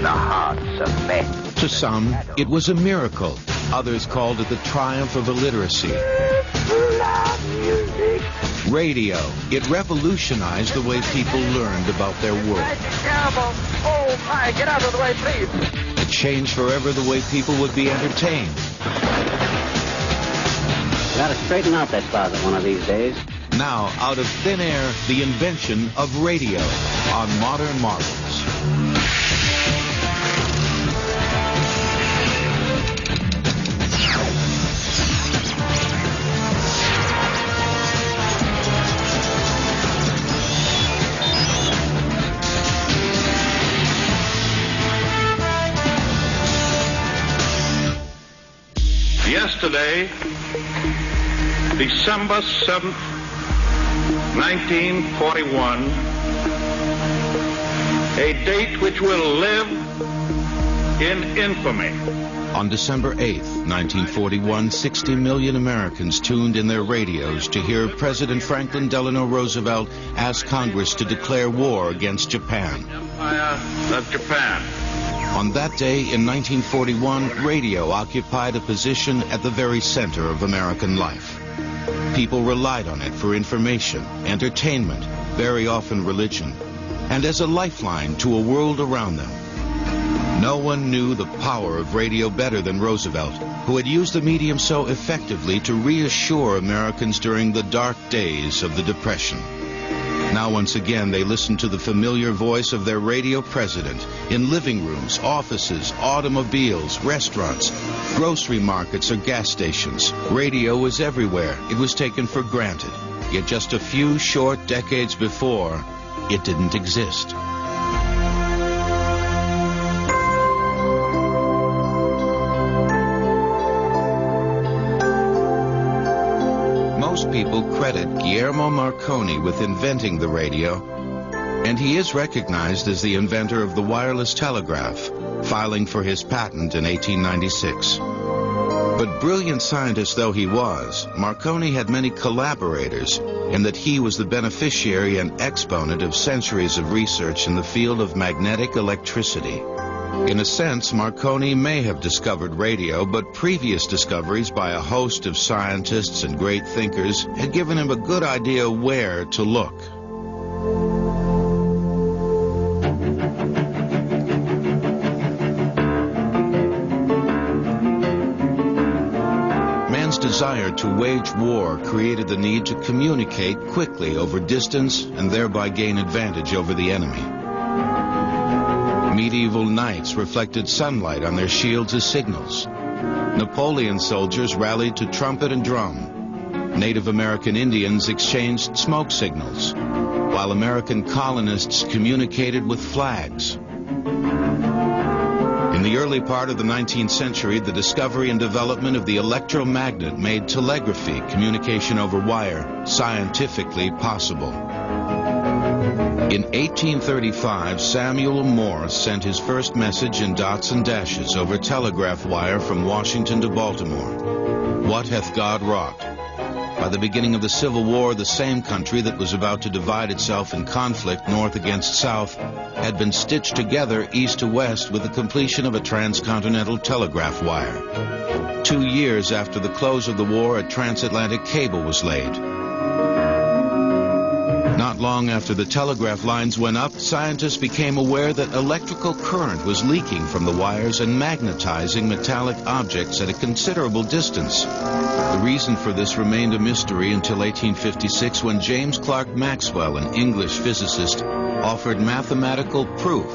the hearts of men. To some, it was a miracle. Others called it the triumph of illiteracy. Radio. It revolutionized the way people learned about their world. That's terrible. Oh, my, get out of the way, please. It changed forever the way people would be entertained. Got to straighten out that closet one of these days. Now, out of thin air, the invention of radio on Modern Marvels. Yesterday, December 7th, 1941, a date which will live in infamy. On December 8th, 1941, 60 million Americans tuned in their radios to hear President Franklin Delano Roosevelt ask Congress to declare war against Japan. Empire of Japan. On that day in 1941, radio occupied a position at the very center of American life. People relied on it for information, entertainment, very often religion, and as a lifeline to a world around them. No one knew the power of radio better than Roosevelt, who had used the medium so effectively to reassure Americans during the dark days of the Depression. Now, once again, they listened to the familiar voice of their radio president in living rooms, offices, automobiles, restaurants, grocery markets, or gas stations. Radio was everywhere. It was taken for granted. Yet just a few short decades before, it didn't exist. Most people credit Guillermo Marconi with inventing the radio, and he is recognized as the inventor of the wireless telegraph, filing for his patent in 1896. But brilliant scientist though he was, Marconi had many collaborators, in that he was the beneficiary and exponent of centuries of research in the field of magnetic electricity. In a sense, Marconi may have discovered radio, but previous discoveries by a host of scientists and great thinkers had given him a good idea where to look. Man's desire to wage war created the need to communicate quickly over distance and thereby gain advantage over the enemy. Medieval knights reflected sunlight on their shields as signals. Napoleon soldiers rallied to trumpet and drum. Native American Indians exchanged smoke signals, while American colonists communicated with flags. In the early part of the 19th century, the discovery and development of the electromagnet made telegraphy, communication over wire, scientifically possible. In 1835, Samuel Morse sent his first message in dots and dashes over telegraph wire from Washington to Baltimore. What hath God wrought? By the beginning of the Civil War, the same country that was about to divide itself in conflict north against south had been stitched together east to west with the completion of a transcontinental telegraph wire. 2 years after the close of the war, a transatlantic cable was laid. Not long after the telegraph lines went up, scientists became aware that electrical current was leaking from the wires and magnetizing metallic objects at a considerable distance. The reason for this remained a mystery until 1856, when James Clerk Maxwell, an English physicist, offered mathematical proof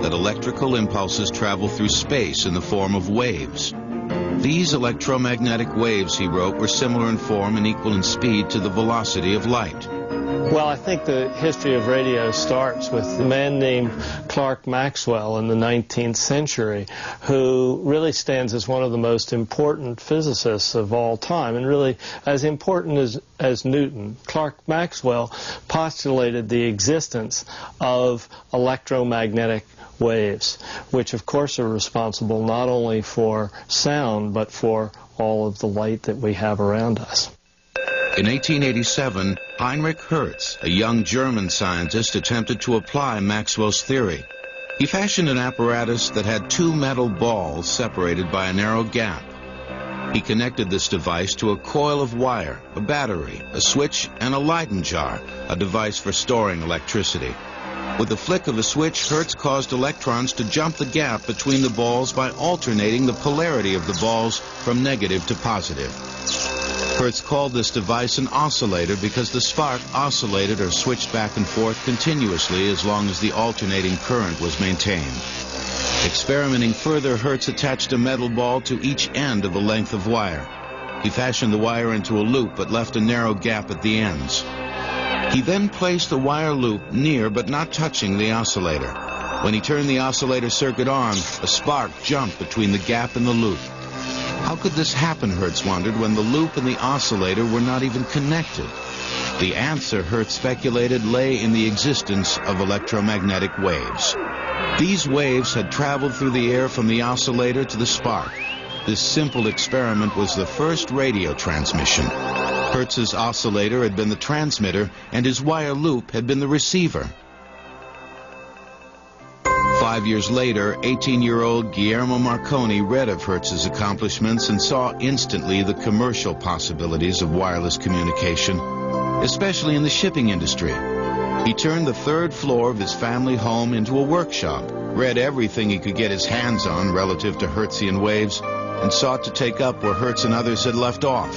that electrical impulses travel through space in the form of waves. These electromagnetic waves, he wrote, were similar in form and equal in speed to the velocity of light. Well, I think the history of radio starts with a man named Clerk Maxwell in the 19th century, who really stands as one of the most important physicists of all time, and really as important as Newton. Clerk Maxwell postulated the existence of electromagnetic waves, which of course are responsible not only for sound, but for all of the light that we have around us. In 1887, Heinrich Hertz, a young German scientist, attempted to apply Maxwell's theory. He fashioned an apparatus that had two metal balls separated by a narrow gap. He connected this device to a coil of wire, a battery, a switch, and a Leyden jar, a device for storing electricity. With the flick of a switch, Hertz caused electrons to jump the gap between the balls by alternating the polarity of the balls from negative to positive. Hertz called this device an oscillator because the spark oscillated or switched back and forth continuously as long as the alternating current was maintained. Experimenting further, Hertz attached a metal ball to each end of a length of wire. He fashioned the wire into a loop but left a narrow gap at the ends. He then placed the wire loop near but not touching the oscillator. When he turned the oscillator circuit on, a spark jumped between the gap and the loop. How could this happen, Hertz wondered, when the loop and the oscillator were not even connected? The answer, Hertz speculated, lay in the existence of electromagnetic waves. These waves had traveled through the air from the oscillator to the spark. This simple experiment was the first radio transmission. Hertz's oscillator had been the transmitter, and his wire loop had been the receiver. 5 years later, 18-year-old Guillermo Marconi read of Hertz's accomplishments and saw instantly the commercial possibilities of wireless communication, especially in the shipping industry. He turned the third floor of his family home into a workshop, read everything he could get his hands on relative to Hertzian waves, and sought to take up where Hertz and others had left off.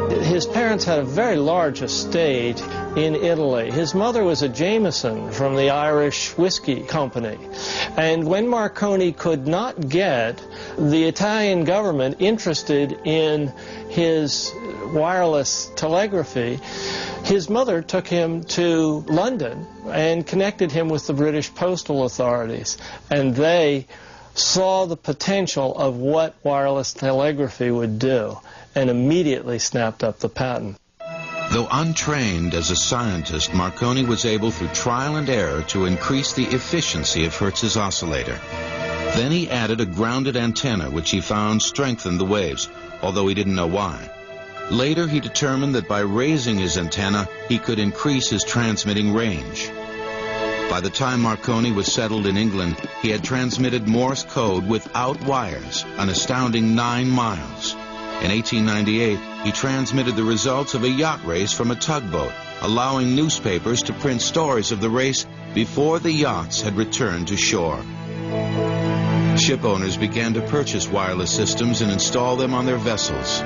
His parents had a very large estate in Italy. His mother was a Jameson from the Irish Whiskey Company. And when Marconi could not get the Italian government interested in his wireless telegraphy, his mother took him to London and connected him with the British postal authorities. And they saw the potential of what wireless telegraphy would do and immediately snapped up the patent. Though untrained as a scientist, Marconi was able through trial and error to increase the efficiency of Hertz's oscillator. Then he added a grounded antenna, which he found strengthened the waves, although he didn't know why. Later, he determined that by raising his antenna, he could increase his transmitting range. By the time Marconi was settled in England, he had transmitted Morse code without wires, an astounding 9 miles. In 1898, he transmitted the results of a yacht race from a tugboat, allowing newspapers to print stories of the race before the yachts had returned to shore. Ship owners began to purchase wireless systems and install them on their vessels.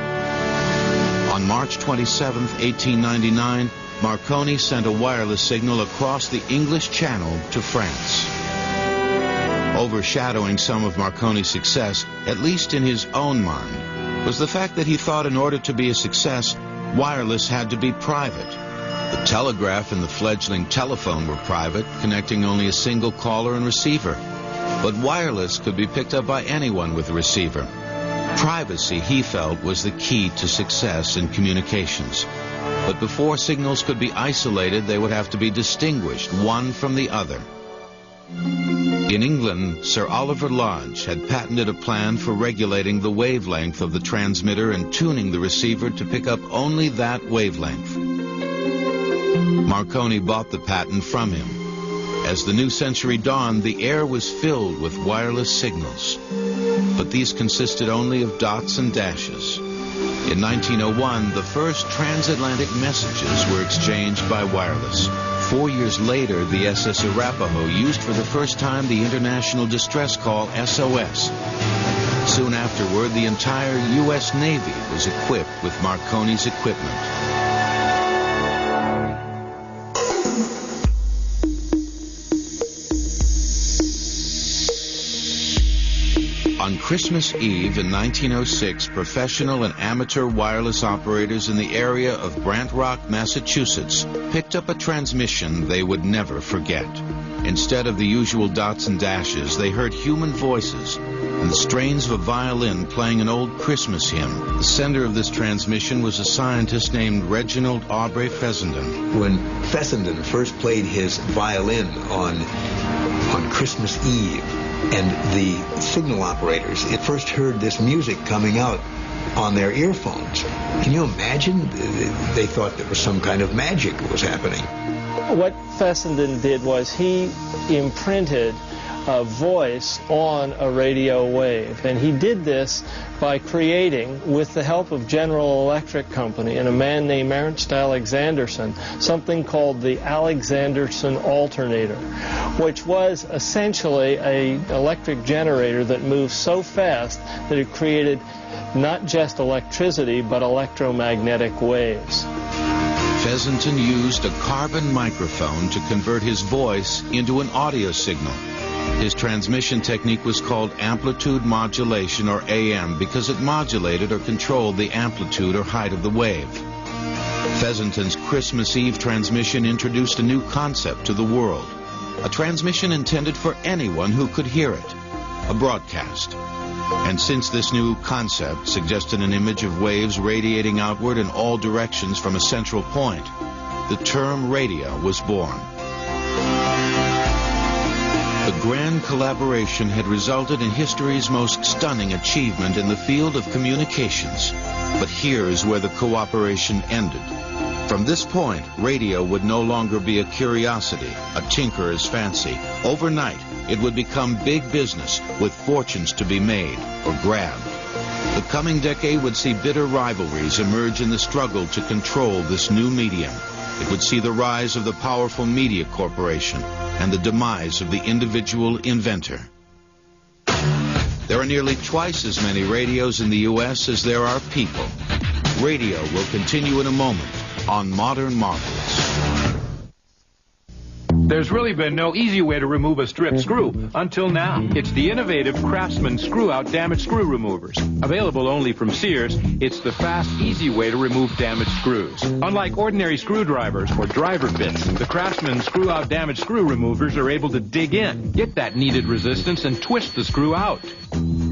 On March 27, 1899, Marconi sent a wireless signal across the English Channel to France. Overshadowing some of Marconi's success, at least in his own mind, was the fact that he thought in order to be a success, wireless had to be private. The telegraph and the fledgling telephone were private, connecting only a single caller and receiver. But wireless could be picked up by anyone with a receiver. Privacy, he felt, was the key to success in communications. But before signals could be isolated, they would have to be distinguished, one from the other. In England, Sir Oliver Lodge had patented a plan for regulating the wavelength of the transmitter and tuning the receiver to pick up only that wavelength. Marconi bought the patent from him. As the new century dawned, the air was filled with wireless signals. But these consisted only of dots and dashes. In 1901, the first transatlantic messages were exchanged by wireless. 4 years later, the SS Arapaho used for the first time the international distress call SOS. Soon afterward, the entire U.S. Navy was equipped with Marconi's equipment. On Christmas Eve in 1906, professional and amateur wireless operators in the area of Brant Rock, Massachusetts, picked up a transmission they would never forget. Instead of the usual dots and dashes, they heard human voices and the strains of a violin playing an old Christmas hymn. The sender of this transmission was a scientist named Reginald Aubrey Fessenden. When Fessenden first played his violin on Christmas Eve, and the signal operators at first heard this music coming out on their earphones. Can you imagine? They thought there was some kind of magic was happening. What Fessenden did was he imprinted voice on a radio wave. And he did this by creating, with the help of General Electric Company and a man named Ernst Alexanderson, something called the Alexanderson alternator, which was essentially an electric generator that moved so fast that it created not just electricity, but electromagnetic waves. Fesenton used a carbon microphone to convert his voice into an audio signal. His transmission technique was called amplitude modulation, or AM, because it modulated or controlled the amplitude or height of the wave. Fesenton's Christmas Eve transmission introduced a new concept to the world, a transmission intended for anyone who could hear it, a broadcast. And since this new concept suggested an image of waves radiating outward in all directions from a central point, the term radio was born. The grand collaboration had resulted in history's most stunning achievement in the field of communications. But here is where the cooperation ended. From this point, radio would no longer be a curiosity, a tinkerer's fancy. Overnight, it would become big business with fortunes to be made or grabbed. The coming decade would see bitter rivalries emerge in the struggle to control this new medium. It would see the rise of the powerful media corporation and the demise of the individual inventor. There are nearly twice as many radios in the U.S. as there are people. Radio will continue in a moment on Modern Marvels. There's really been no easy way to remove a strip screw until now. It's the innovative Craftsman screw-out damaged screw removers. Available only from Sears, it's the fast, easy way to remove damaged screws. Unlike ordinary screwdrivers or driver bits, the Craftsman screw-out damaged screw removers are able to dig in, get that needed resistance, and twist the screw out.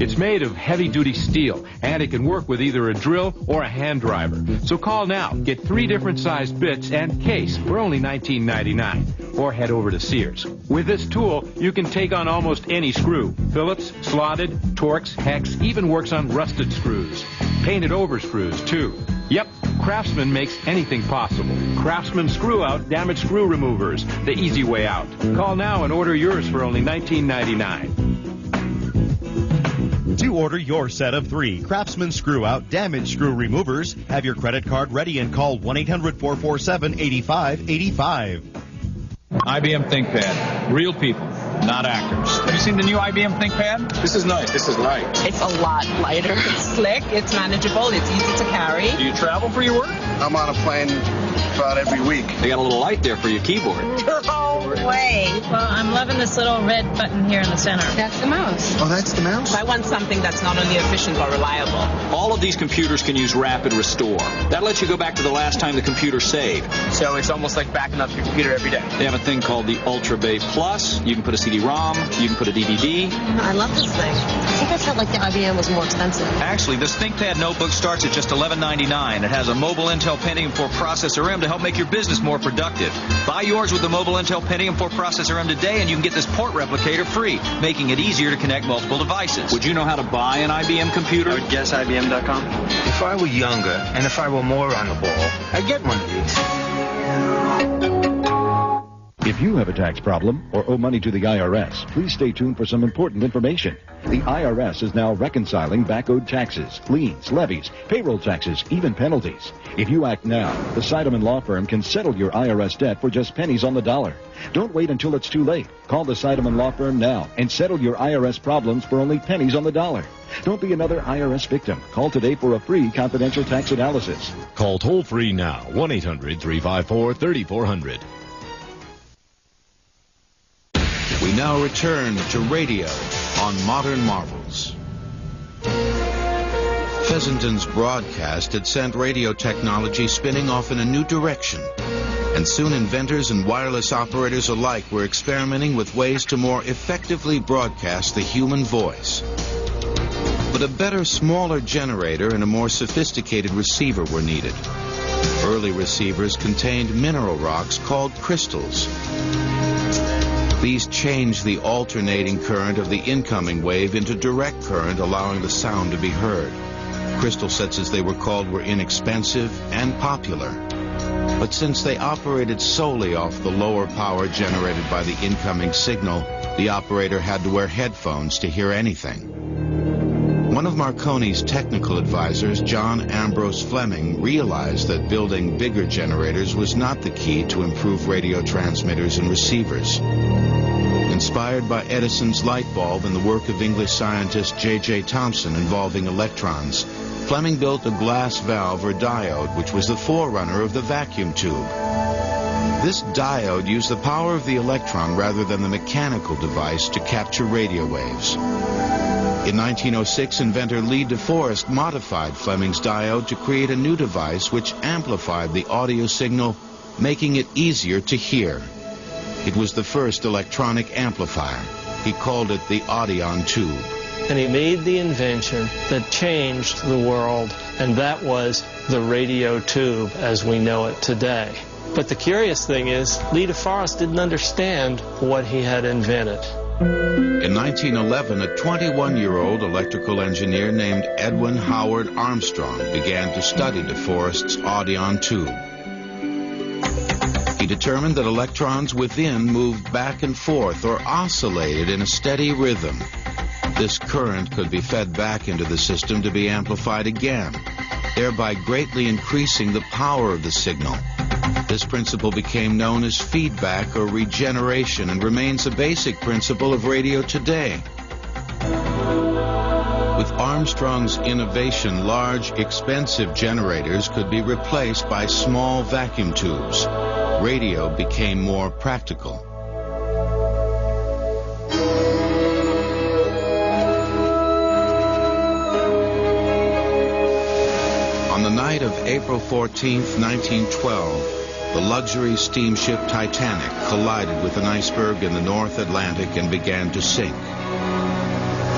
It's made of heavy-duty steel, and it can work with either a drill or a hand driver. So call now. Get 3 different sized bits and case for only $19.99. Or head over to Sears. With this tool, you can take on almost any screw. Phillips, slotted, Torx, hex, even works on rusted screws. Painted over screws, too. Yep, Craftsman makes anything possible. Craftsman screw-out damaged screw removers, the easy way out. Call now and order yours for only $19.99. To order your set of 3 Craftsman screw-out damaged screw removers, have your credit card ready and call 1-800-447-8585. IBM ThinkPad. Real people, not actors. Have you seen the new IBM ThinkPad? This is nice. This is light. It's a lot lighter. It's slick. It's manageable. It's easy to carry. Do you travel for your work? I'm on a plane about every week. They got a little light there for your keyboard. No way. Well, I'm loving this little red button here in the center. That's the mouse. Oh, that's the mouse? I want something that's not only efficient but reliable. All of these computers can use Rapid Restore. That lets you go back to the last time the computer saved. So it's almost like backing up your computer every day. They have a thing called the Ultra Bay Plus. You can put a CD-ROM. You can put a DVD. I love this thing. I think I felt like the IBM was more expensive. Actually, this ThinkPad notebook starts at just $11.99. It has a mobile Intel Pentium 4 processor M to help make your business more productive. Buy yours with the mobile Intel Pentium 4 processor M today, and you can get this port replicator free, making it easier to connect multiple devices. Would you know how to buy an IBM computer? I would guess IBM.com. If I were younger, and if I were more on the ball, I'd get one of these. If you have a tax problem or owe money to the IRS, please stay tuned for some important information. The IRS is now reconciling back-owed taxes, liens, levies, payroll taxes, even penalties. If you act now, the Seidemann Law Firm can settle your IRS debt for just pennies on the dollar. Don't wait until it's too late. Call the Seidemann Law Firm now and settle your IRS problems for only pennies on the dollar. Don't be another IRS victim. Call today for a free confidential tax analysis. Call toll-free now, 1-800-354-3400. We now return to radio on Modern Marvels. Fesenton's broadcast had sent radio technology spinning off in a new direction, and soon inventors and wireless operators alike were experimenting with ways to more effectively broadcast the human voice. But a better, smaller generator and a more sophisticated receiver were needed. Early receivers contained mineral rocks called crystals. These changed the alternating current of the incoming wave into direct current, allowing the sound to be heard. Crystal sets, as they were called, were inexpensive and popular. But since they operated solely off the lower power generated by the incoming signal, the operator had to wear headphones to hear anything. One of Marconi's technical advisors, John Ambrose Fleming, realized that building bigger generators was not the key to improve radio transmitters and receivers. Inspired by Edison's light bulb and the work of English scientist J.J. Thomson involving electrons, Fleming built a glass valve or diode, which was the forerunner of the vacuum tube. This diode used the power of the electron rather than the mechanical device to capture radio waves. In 1906, inventor Lee DeForest modified Fleming's diode to create a new device which amplified the audio signal, making it easier to hear. It was the first electronic amplifier. He called it the Audion tube. And he made the invention that changed the world, and that was the radio tube as we know it today. But the curious thing is, Lee DeForest didn't understand what he had invented. In 1911, a 21-year-old electrical engineer named Edwin Howard Armstrong began to study DeForest's Audion tube. He determined that electrons within moved back and forth or oscillated in a steady rhythm. This current could be fed back into the system to be amplified again, thereby greatly increasing the power of the signal. This principle became known as feedback or regeneration and remains a basic principle of radio today. With Armstrong's innovation, large, expensive generators could be replaced by small vacuum tubes. Radio became more practical. On the night of April 14th, 1912, the luxury steamship Titanic collided with an iceberg in the North Atlantic and began to sink.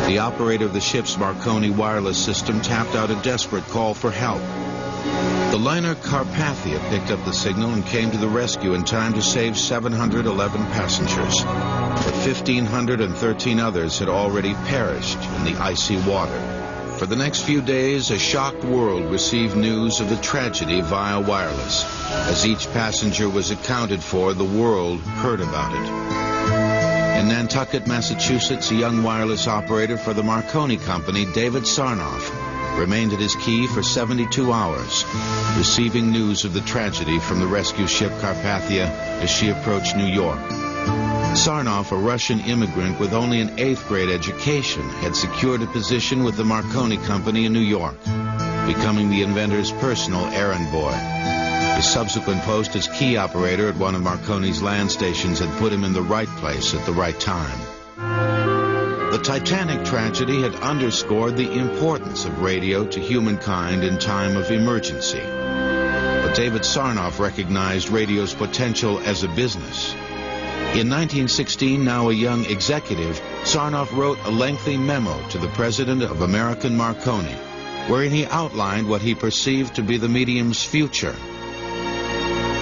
The operator of the ship's Marconi wireless system tapped out a desperate call for help. The liner Carpathia picked up the signal and came to the rescue in time to save 711 passengers. But 1,513 others had already perished in the icy water. For the next few days, a shocked world received news of the tragedy via wireless. As each passenger was accounted for, the world heard about it. In Nantucket, Massachusetts, a young wireless operator for the Marconi Company, David Sarnoff, remained at his key for 72 hours, receiving news of the tragedy from the rescue ship Carpathia as she approached New York. Sarnoff, a Russian immigrant with only an 8th grade education, had secured a position with the Marconi Company in New York, becoming the inventor's personal errand boy. His subsequent post as key operator at one of Marconi's land stations had put him in the right place at the right time. The Titanic tragedy had underscored the importance of radio to humankind in time of emergency. But David Sarnoff recognized radio's potential as a business. In 1916, now a young executive, Sarnoff wrote a lengthy memo to the president of American Marconi, wherein he outlined what he perceived to be the medium's future.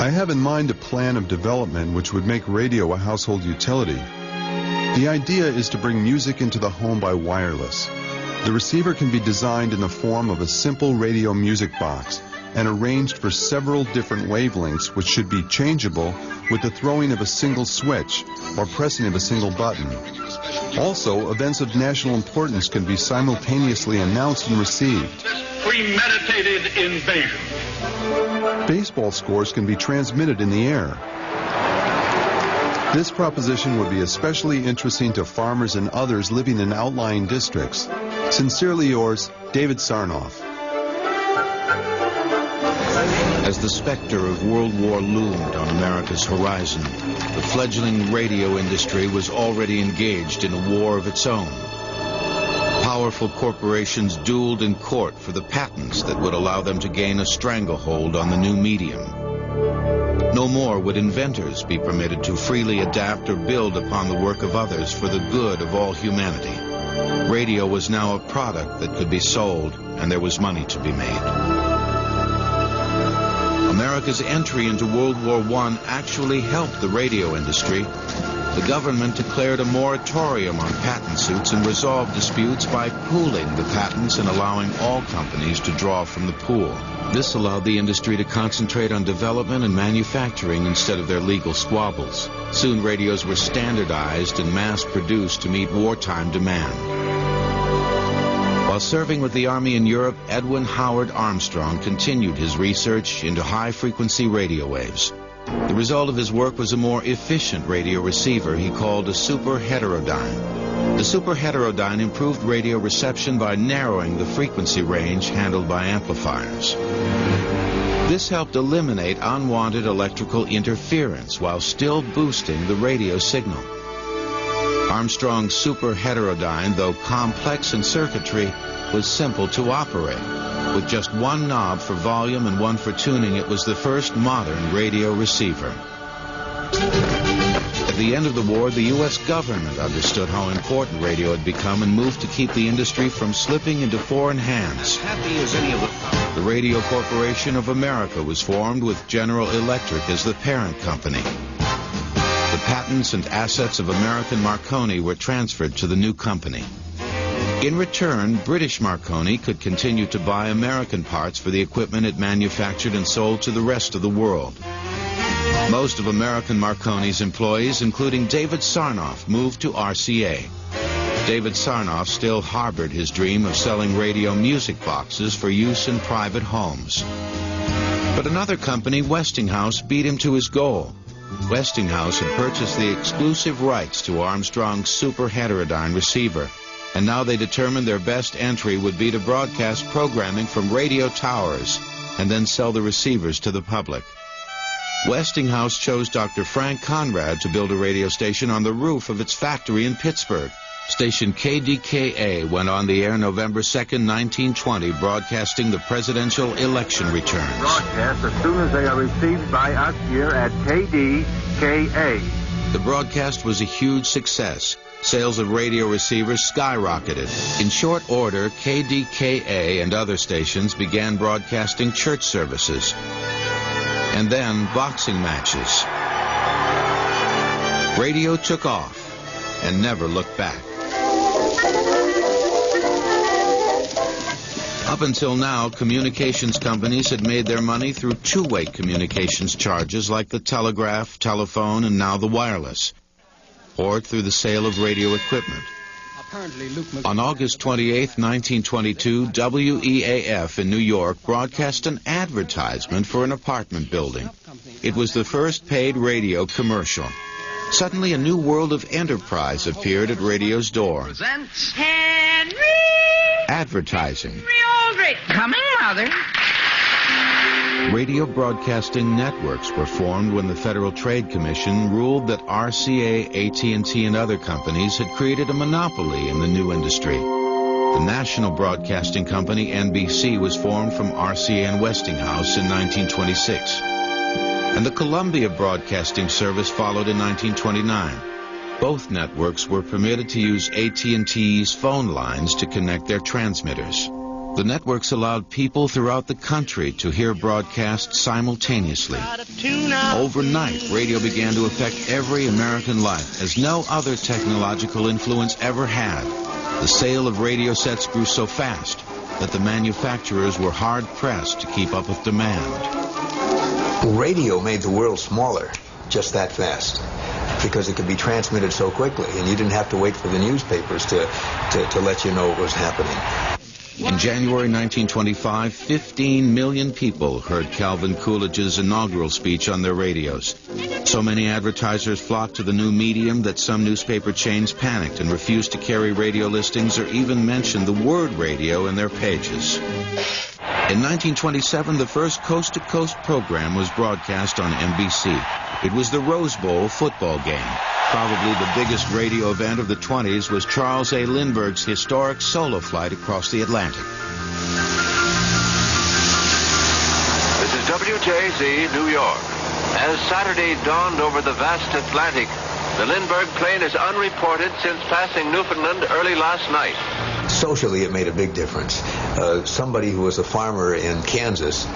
I have in mind a plan of development which would make radio a household utility. The idea is to bring music into the home by wireless. The receiver can be designed in the form of a simple radio music box and arranged for several different wavelengths which should be changeable with the throwing of a single switch or pressing of a single button. Also, events of national importance can be simultaneously announced and received. Premeditated invasion. Baseball scores can be transmitted in the air. This proposition would be especially interesting to farmers and others living in outlying districts. Sincerely yours, David Sarnoff. As the specter of World War loomed on America's horizon, the fledgling radio industry was already engaged in a war of its own. Powerful corporations dueled in court for the patents that would allow them to gain a stranglehold on the new medium. No more would inventors be permitted to freely adapt or build upon the work of others for the good of all humanity. Radio was now a product that could be sold, and there was money to be made. America's entry into World War I actually helped the radio industry. The government declared a moratorium on patent suits and resolved disputes by pooling the patents and allowing all companies to draw from the pool. This allowed the industry to concentrate on development and manufacturing instead of their legal squabbles. Soon radios were standardized and mass-produced to meet wartime demand. While serving with the Army in Europe, Edwin Howard Armstrong continued his research into high-frequency radio waves. The result of his work was a more efficient radio receiver he called a super heterodyne. The super heterodyne improved radio reception by narrowing the frequency range handled by amplifiers. This helped eliminate unwanted electrical interference while still boosting the radio signal. Armstrong's super heterodyne, though complex in circuitry, was simple to operate. With just one knob for volume and one for tuning, it was the first modern radio receiver. At the end of the war, the U.S. government understood how important radio had become and moved to keep the industry from slipping into foreign hands. The Radio Corporation of America was formed with General Electric as the parent company. The patents and assets of American Marconi were transferred to the new company. In return, British Marconi could continue to buy American parts for the equipment it manufactured and sold to the rest of the world. Most of American Marconi's employees, including David Sarnoff, moved to RCA. David Sarnoff still harbored his dream of selling radio music boxes for use in private homes. But another company, Westinghouse, beat him to his goal. Westinghouse had purchased the exclusive rights to Armstrong's super heterodyne receiver, and now they determined their best entry would be to broadcast programming from radio towers and then sell the receivers to the public. Westinghouse chose Dr. Frank Conrad to build a radio station on the roof of its factory in Pittsburgh. Station KDKA went on the air November 2nd, 1920, broadcasting the presidential election returns. Broadcast as soon as they are received by us here at KDKA. The broadcast was a huge success. Sales of radio receivers skyrocketed. In short order, KDKA and other stations began broadcasting church services, and then boxing matches. Radio took off and never looked back. Up until now, communications companies had made their money through two-way communications charges like the telegraph, telephone, and now the wireless, or through the sale of radio equipment. On August 28, 1922, WEAF in New York broadcast an advertisement for an apartment building. It was the first paid radio commercial. Suddenly, a new world of enterprise appeared at radio's door. Presents Henry! Advertising. Henry Aldrich! Coming, Mother. Radio broadcasting networks were formed when the Federal Trade Commission ruled that RCA, AT&T, and other companies had created a monopoly in the new industry. The National Broadcasting Company, NBC, was formed from RCA and Westinghouse in 1926. And the Columbia Broadcasting Service followed in 1929. Both networks were permitted to use AT&T's phone lines to connect their transmitters. The networks allowed people throughout the country to hear broadcasts simultaneously. Overnight, radio began to affect every American life as no other technological influence ever had. The sale of radio sets grew so fast that the manufacturers were hard-pressed to keep up with demand. Radio made the world smaller just that fast because it could be transmitted so quickly, and you didn't have to wait for the newspapers to let you know what was happening. In January 1925, 15 million people heard Calvin Coolidge's inaugural speech on their radios. So many advertisers flocked to the new medium that some newspaper chains panicked and refused to carry radio listings or even mention the word radio in their pages. In 1927, the first coast-to-coast program was broadcast on NBC. It was the Rose Bowl football game. Probably the biggest radio event of the 20s was Charles A. Lindbergh's historic solo flight across the Atlantic. This is WJZ, New York. As Saturday dawned over the vast Atlantic, the Lindbergh plane is unreported since passing Newfoundland early last night. Socially, it made a big difference. Somebody who was a farmer in Kansas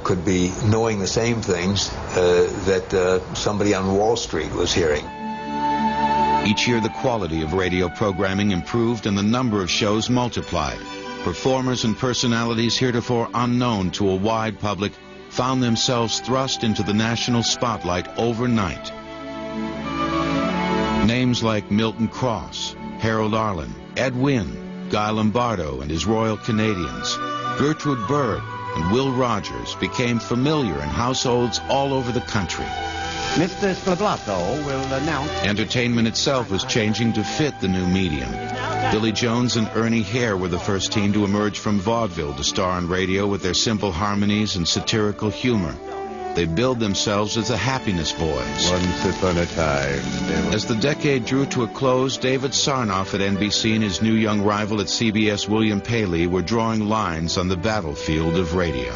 could be knowing the same things that somebody on Wall Street was hearing. Each year, the quality of radio programming improved and the number of shows multiplied. performers and personalities heretofore unknown to a wide public found themselves thrust into the national spotlight overnight. Names like Milton Cross, Harold Arlen, Ed Wynn, Guy Lombardo and his Royal Canadians, Gertrude Berg, and Will Rogers became familiar in households all over the country. Mr. Splablato will announce... Entertainment itself was changing to fit the new medium. Billy Jones and Ernie Hare were the first team to emerge from vaudeville to star on radio with their simple harmonies and satirical humor. They billed themselves as the Happiness Boys. Once upon a time... As the decade drew to a close, David Sarnoff at NBC and his new young rival at CBS, William Paley, were drawing lines on the battlefield of radio.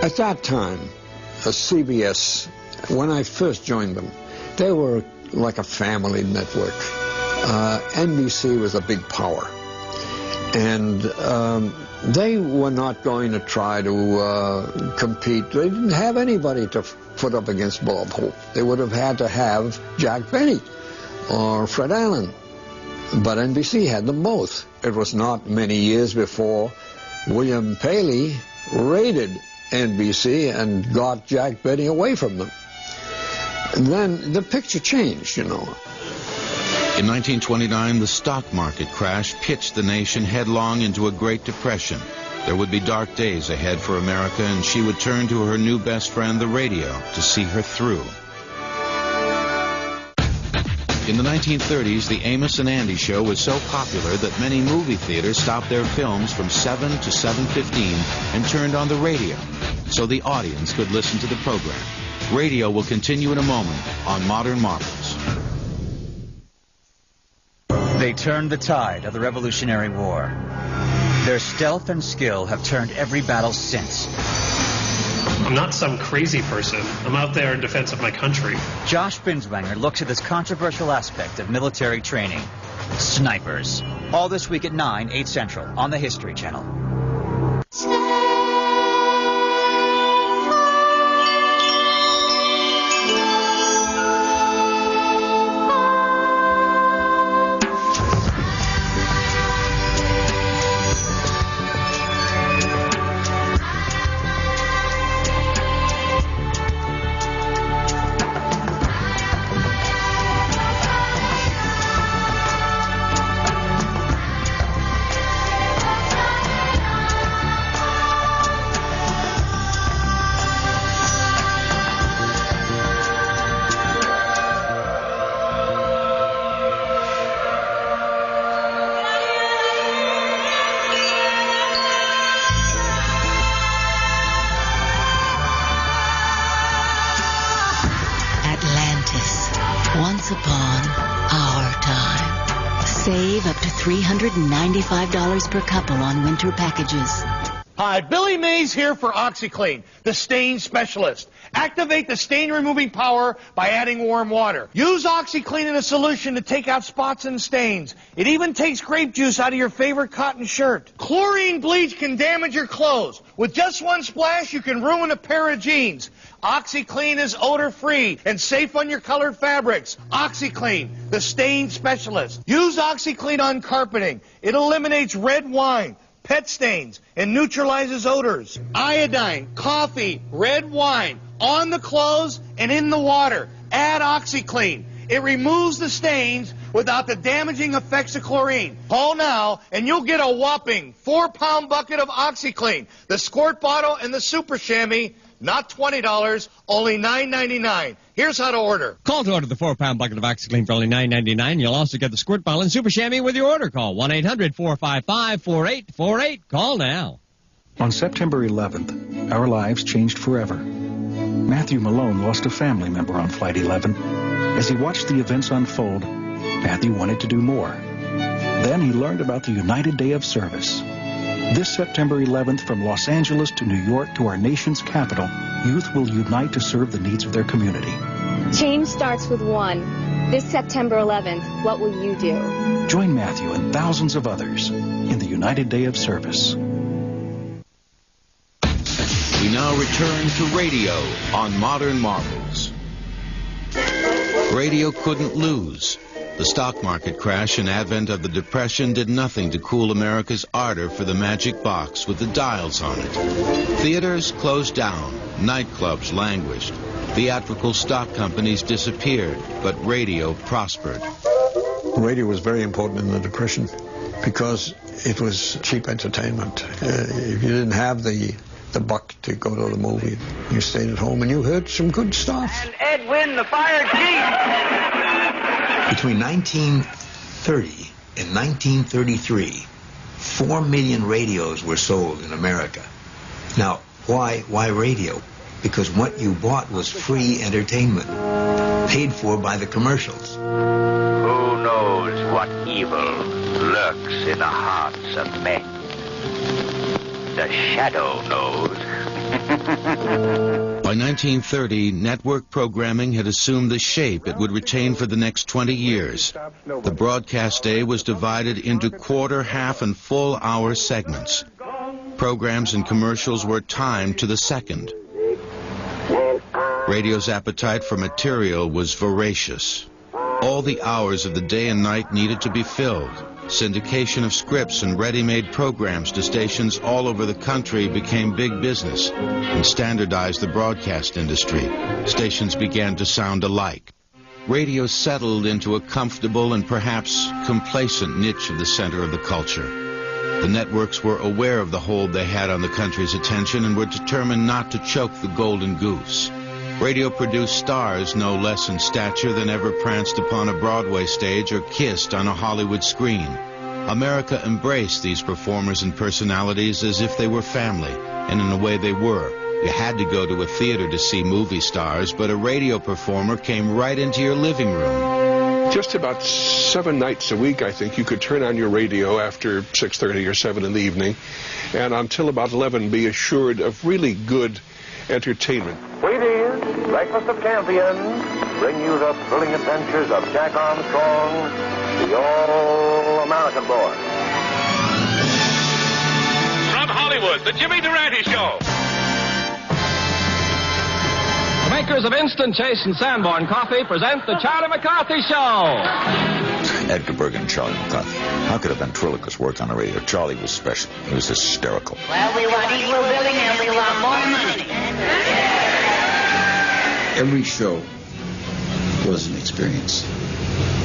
At that time, CBS, when I first joined them, they were like a family network. NBC was a big power. And they were not going to try to compete. They didn't have anybody to put up against Bob Hope. They would have had to have Jack Benny or Fred Allen. But NBC had them both. It was not many years before William Paley raided NBC and got Jack Benny away from them. And then the picture changed, you know. In 1929, the stock market crash pitched the nation headlong into a Great Depression. There would be dark days ahead for America, and she would turn to her new best friend, the radio, to see her through. In the 1930s, the Amos and Andy Show was so popular that many movie theaters stopped their films from 7 to 7:15 and turned on the radio, so the audience could listen to the program. Radio will continue in a moment on Modern Marvels. They turned the tide of the Revolutionary War. Their stealth and skill have turned every battle since. I'm not some crazy person. I'm out there in defense of my country. Josh Binswanger looks at this controversial aspect of military training. Snipers. All this week at 9, 8 Central on the History Channel. $395 per couple on winter packages. Hi, Billy Mays here for OxyClean, the stain specialist. Activate the stain-removing power by adding warm water. Use OxyClean in a solution to take out spots and stains. It even takes grape juice out of your favorite cotton shirt. Chlorine bleach can damage your clothes. With just one splash, you can ruin a pair of jeans. OxyClean is odor-free and safe on your colored fabrics. OxyClean, the stain specialist. Use OxyClean on carpeting. It eliminates red wine, pet stains, and neutralizes odors. Iodine, coffee, red wine, on the clothes and in the water. Add OxyClean. It removes the stains without the damaging effects of chlorine. Call now and you'll get a whopping 4-pound bucket of OxyClean, the squirt bottle and the super chamois. Not $20, only $9.99. Here's how to order. Call to order the 4-pound bucket of OxyClean for only $9.99. You'll also get the squirt bottle and super chamois with your order. Call 1-800-455-4848. Call now. On September 11th, our lives changed forever. Matthew Malone lost a family member on Flight 11. As he watched the events unfold, Matthew wanted to do more. Then he learned about the United Day of Service. This September 11th, from Los Angeles to New York to our nation's capital, youth will unite to serve the needs of their community. Change starts with one. This September 11th, what will you do? Join Matthew and thousands of others in the United Day of Service. We now return to radio on Modern Marvels. Radio couldn't lose. The stock market crash and advent of the Depression did nothing to cool America's ardor for the magic box with the dials on it. Theaters closed down, nightclubs languished, theatrical stock companies disappeared, but radio prospered. Radio was very important in the Depression because it was cheap entertainment. If you didn't have the buck to go to the movie, you stayed at home and you heard some good stuff. And Edwin, the fire chief! Between 1930 and 1933, 4 million radios were sold in America. Now, why radio? Because what you bought was free entertainment, paid for by the commercials. Who knows what evil lurks in the hearts of men? The shadow knows. By 1930, network programming had assumed the shape it would retain for the next 20 years. The broadcast day was divided into quarter, half, and full-hour segments. Programs and commercials were timed to the second. Radio's appetite for material was voracious. All the hours of the day and night needed to be filled. Syndication of scripts and ready-made programs to stations all over the country became big business and standardized the broadcast industry. Stations began to sound alike. Radio settled into a comfortable and perhaps complacent niche of the center of the culture. The networks were aware of the hold they had on the country's attention and were determined not to choke the golden goose. Radio produced stars no less in stature than ever pranced upon a Broadway stage or kissed on a Hollywood screen. America embraced these performers and personalities as if they were family, and in a way they were. You had to go to a theater to see movie stars, but a radio performer came right into your living room. Just about 7 nights a week, I think, you could turn on your radio after 6:30 or 7 in the evening, and until about 11 be assured of really good entertainment. Wheaties, Breakfast of Champions, bring you the thrilling adventures of Jack Armstrong, the all-American boy. From Hollywood, the Jimmy Durante Show. The makers of Instant Chase and Sanborn Coffee present the Charlie McCarthy Show. Edgar Bergen and Charlie McCarthy. How could a ventriloquist work on the radio? Charlie was special. He was hysterical. Well, we want equal billing and we want more money. Every show was an experience.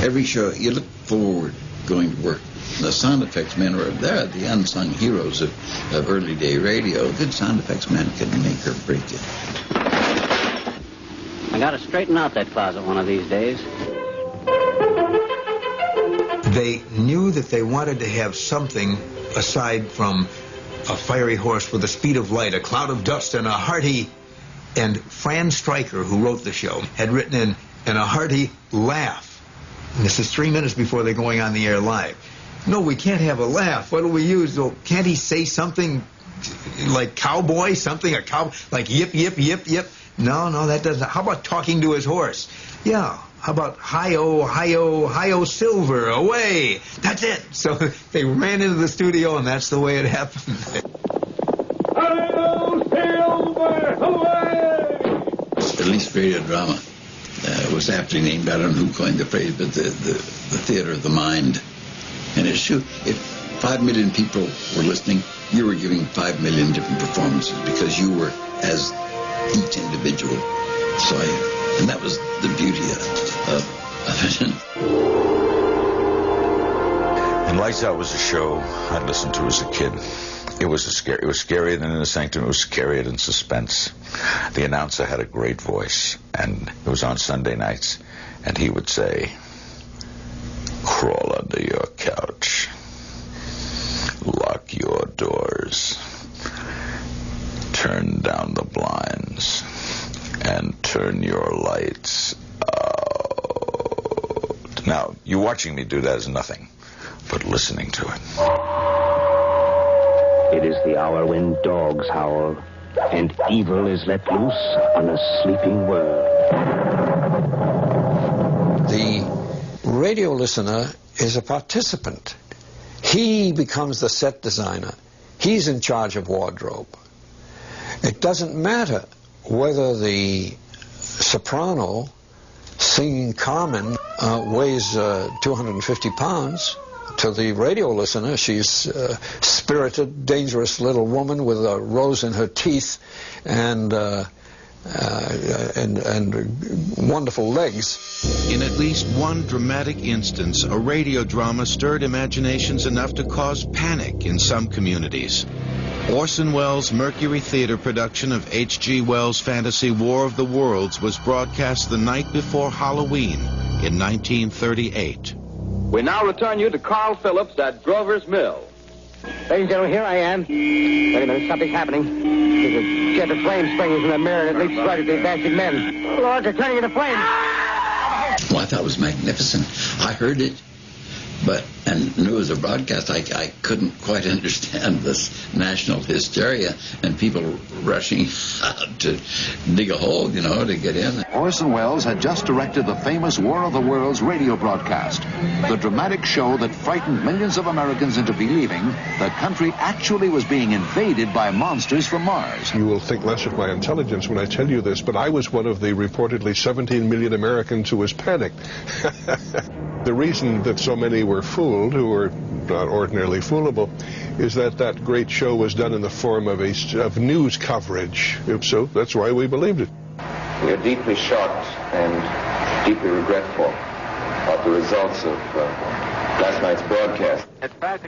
Every show, you look forward going to work. The sound effects men were there, the unsung heroes of early day radio. Good sound effects men could make or break it. I got to straighten out that closet one of these days. They knew that they wanted to have something aside from a fiery horse with the speed of light, a cloud of dust, and a hearty. And Fran Stryker, who wrote the show, had written in a hearty laugh. And this is 3 minutes before they're going on the air live. No, we can't have a laugh. What do we use? Oh, can't he say something like cowboy? Something like yip, yip, yip, yip? No, that doesn't. How about talking to his horse? Yeah. How about hi-yo, hi-yo, hi-yo, silver, away? That's it. So they ran into the studio, and that's the way it happened. Hi-yo, silver, away! At least radio drama was aptly named. I don't know who coined the phrase, but the theater of the mind. And it's true. If 5 million people were listening, you were giving 5 million different performances because you were as each individual. And that was the beauty of it. And Lights Out was a show I listened to as a kid. It was scarier than In the Sanctum. It was scarier than Suspense. The announcer had a great voice, and it was on Sunday nights, and he would say, "Crawl under your couch, lock your doors, turn down the blinds, and turn your lights out." Now, you watching me do that is nothing, but listening to it. It is the hour when dogs howl and evil is let loose on a sleeping world. The radio listener is a participant. He becomes the set designer. He's in charge of wardrobe. It doesn't matter whether the soprano Singing Carmen weighs 250 pounds. To the radio listener, she's a spirited, dangerous little woman with a rose in her teeth and wonderful legs. In at least one dramatic instance, a radio drama stirred imaginations enough to cause panic in some communities. Orson Welles' Mercury Theater production of H.G. Wells' fantasy War of the Worlds was broadcast the night before Halloween in 1938. We now return you to Carl Phillips at Grover's Mill. Ladies and gentlemen, here I am. Wait a minute, something's happening. There's a jet of flame springing from the mirror, and it leaps right at the advancing men. Oh, Lord, they're turning into flames. Well, I thought it was magnificent. I heard it, and knew it was a broadcast. I couldn't quite understand this national hysteria and people rushing out to dig a hole, to get in. Orson Welles had just directed the famous War of the Worlds radio broadcast, the dramatic show that frightened millions of Americans into believing the country actually was being invaded by monsters from Mars. You will think less of my intelligence when I tell you this, but I was one of the reportedly 17 million Americans who was panicked. The reason that so many were fooled, who were not ordinarily foolable, is that great show was done in the form of news coverage. So that's why we believed it. We are deeply shocked and deeply regretful of the results of last night's broadcast.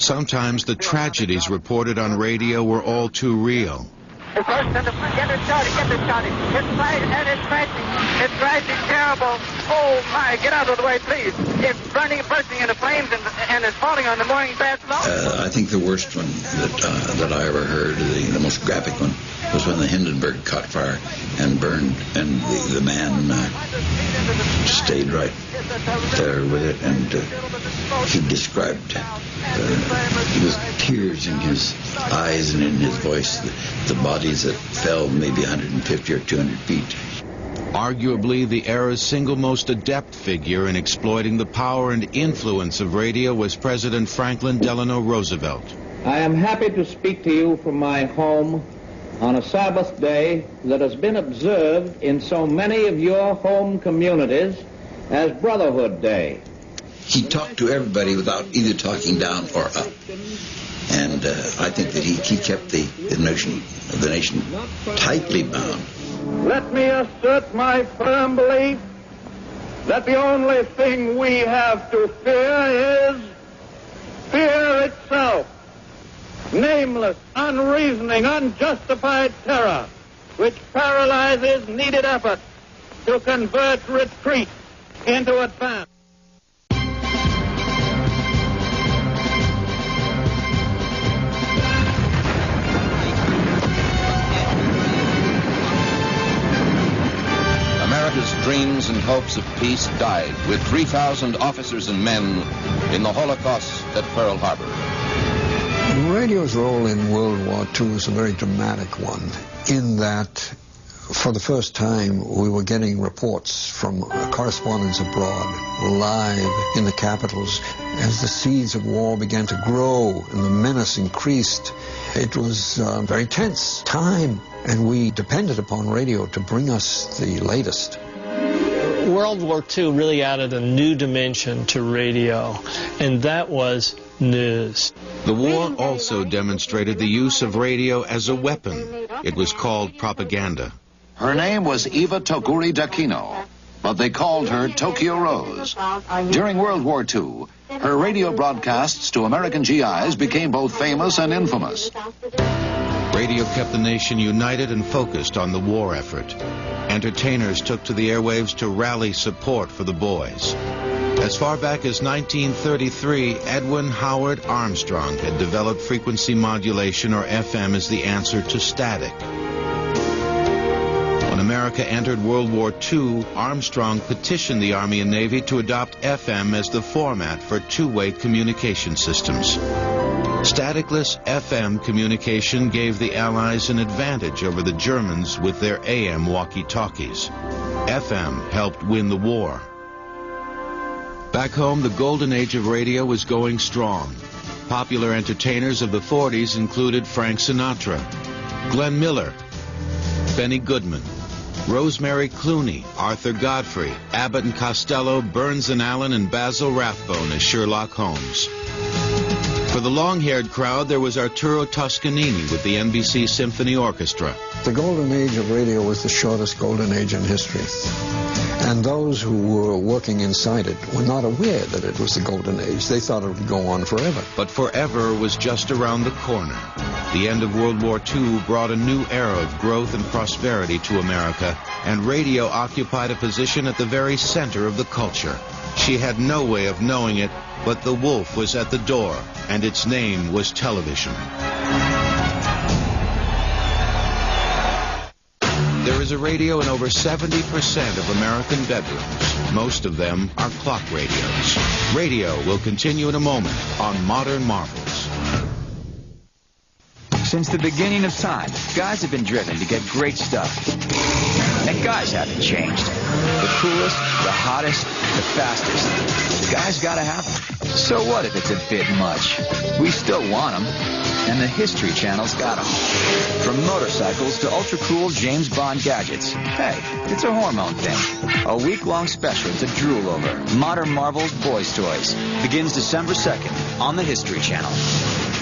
Sometimes the tragedies reported on radio were all too real. Get it started. It's right and it's crashing. It's crashing terrible. Oh, my, get out of the way, please. It's burning and bursting into flames and it's falling on the morning fast lawn. I think the worst one that I ever heard, the most graphic one, was when the Hindenburg caught fire and burned, and the man stayed right there with it, and he described with tears in his eyes and in his voice the bodies that fell maybe 150 or 200 feet. Arguably, the era's single most adept figure in exploiting the power and influence of radio was President Franklin Delano Roosevelt. I am happy to speak to you from my home on a Sabbath day that has been observed in so many of your home communities as Brotherhood Day. He talked to everybody without either talking down or up. And I think that he kept the nation tightly bound. Let me assert my firm belief that the only thing we have to fear is fear itself. Nameless, unreasoning, unjustified terror, which paralyzes needed effort to convert retreat into advance. America's dreams and hopes of peace died with 3,000 officers and men in the Holocaust at Pearl Harbor. Radio's role in World War II was a very dramatic one, in that for the first time we were getting reports from correspondents abroad, live in the capitals. As the seeds of war began to grow and the menace increased, it was very tense time, and we depended upon radio to bring us the latest. World War II really added a new dimension to radio, and that was news. The war also demonstrated the use of radio as a weapon. It was called propaganda. Her name was Eva Toguri Dakino, but they called her Tokyo Rose. During World War II, her radio broadcasts to American GIs became both famous and infamous. Radio kept the nation united and focused on the war effort. Entertainers took to the airwaves to rally support for the boys. As far back as 1933, Edwin Howard Armstrong had developed frequency modulation, or FM, as the answer to static. When America entered World War II, Armstrong petitioned the Army and Navy to adopt FM as the format for two-way communication systems. Staticless FM communication gave the Allies an advantage over the Germans with their AM walkie-talkies. FM helped win the war. Back home, the golden age of radio was going strong. Popular entertainers of the 40s included Frank Sinatra, Glenn Miller, Benny Goodman, Rosemary Clooney, Arthur Godfrey, Abbott and Costello, Burns and Allen, and Basil Rathbone as Sherlock Holmes. For the long-haired crowd, there was Arturo Toscanini with the NBC Symphony Orchestra. The golden age of radio was the shortest golden age in history. And those who were working inside it were not aware that it was the golden age. They thought it would go on forever. But forever was just around the corner. The end of World War II brought a new era of growth and prosperity to America, and radio occupied a position at the very center of the culture. She had no way of knowing it, but the wolf was at the door, and its name was television. There is a radio in over 70% of American bedrooms. Most of them are clock radios. Radio will continue in a moment on Modern Marvels. Since the beginning of time, guys have been driven to get great stuff. And guys haven't changed. The coolest, the hottest, the fastest. Guys gotta have them. So what if it's a bit much? We still want them. And the History Channel's got them. From motorcycles to ultra-cool James Bond gadgets. Hey, it's a hormone thing. A week-long special to drool over. Modern Marvels Boys Toys. Begins December 2nd on the History Channel.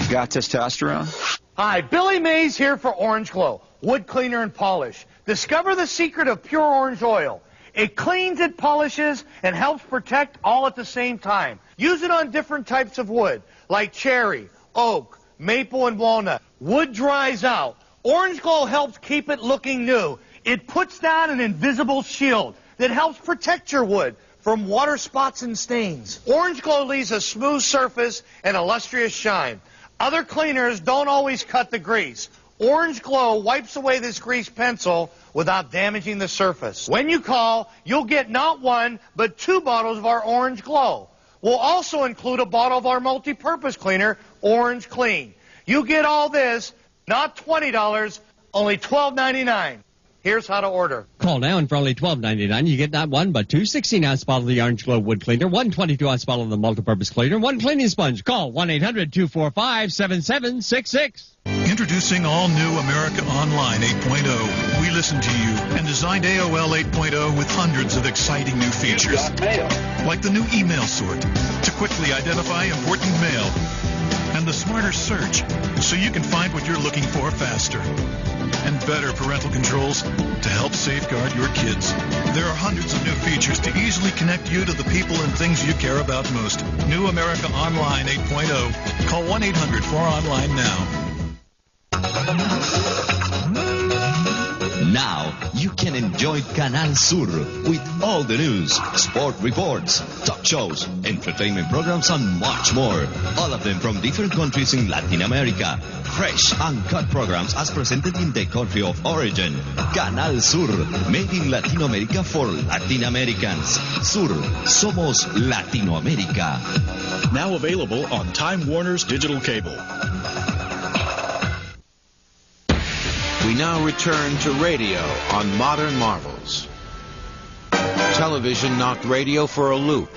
Got testosterone? Hi, Billy Mays here for Orange Glow. Wood cleaner and polish. Discover the secret of pure orange oil. It cleans, it polishes, and helps protect all at the same time. Use it on different types of wood, like cherry, oak, maple, and walnut. Wood dries out. Orange Glow helps keep it looking new. It puts down an invisible shield that helps protect your wood from water spots and stains. Orange Glow leaves a smooth surface and a lustrous shine. Other cleaners don't always cut the grease. Orange Glow wipes away this grease pencil without damaging the surface. When you call, you'll get not one, but 2 bottles of our Orange Glow. We'll also include a bottle of our multi-purpose cleaner, Orange Clean. You get all this, not $20, only $12.99. Here's how to order. Call now, and for only $12.99, you get not one, but 2 16-ounce bottles of the Orange Glow Wood Cleaner, 1 22-ounce bottle of the multi-purpose cleaner, 1 cleaning sponge. Call 1-800-245-7766. Introducing all new America Online 8.0. We listened to you and designed AOL 8.0 with hundreds of exciting new features. Like the new email sort to quickly identify important mail, and the smarter search so you can find what you're looking for faster, and better parental controls to help safeguard your kids. There are hundreds of new features to easily connect you to the people and things you care about most. New America Online 8.0. Call 1-800-4ONLINE now. Now you can enjoy Canal Sur with all the news, sport reports, talk shows, entertainment programs, and much more. All of them from different countries in Latin America. Fresh, uncut programs as presented in the country of origin. Canal Sur, made in Latin America for Latin Americans. Sur, somos Latinoamérica. Now available on Time Warner's digital cable. We now return to radio on Modern Marvels. Television knocked radio for a loop.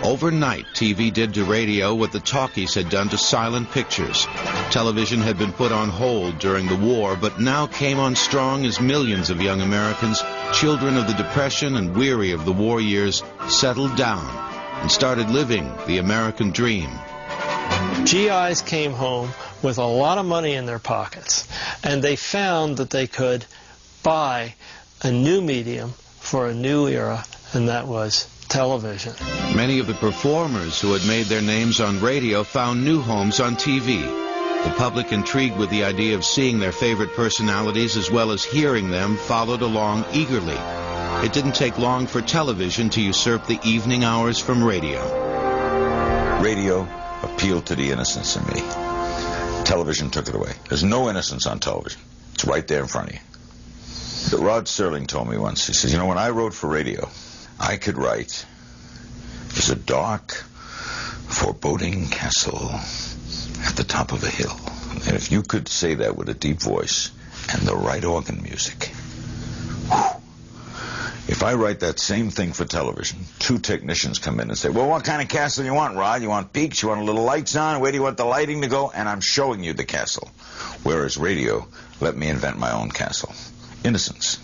Overnight, TV did to radio what the talkies had done to silent pictures. Television had been put on hold during the war, but now came on strong as millions of young Americans, children of the Depression and weary of the war years, settled down and started living the American dream. GIs came home with a lot of money in their pockets, and they found that they could buy a new medium for a new era, and that was television. Many of the performers who had made their names on radio found new homes on TV. The public, intrigued with the idea of seeing their favorite personalities as well as hearing them, followed along eagerly. It didn't take long for television to usurp the evening hours from radio. Radio appealed to the innocence in me. Television took it away. There's no innocence on television. It's right there in front of you. Rod Serling told me once, he says, you know, when I wrote for radio, I could write, there's a dark, foreboding castle at the top of a hill. And if you could say that with a deep voice and the right organ music, whew, if I write that same thing for television, 2 technicians come in and say, well, what kind of castle you want, Rod? You want peaks? You want a little lights on? Where do you want the lighting to go? And I'm showing you the castle. Whereas radio let me invent my own castle. Innocence.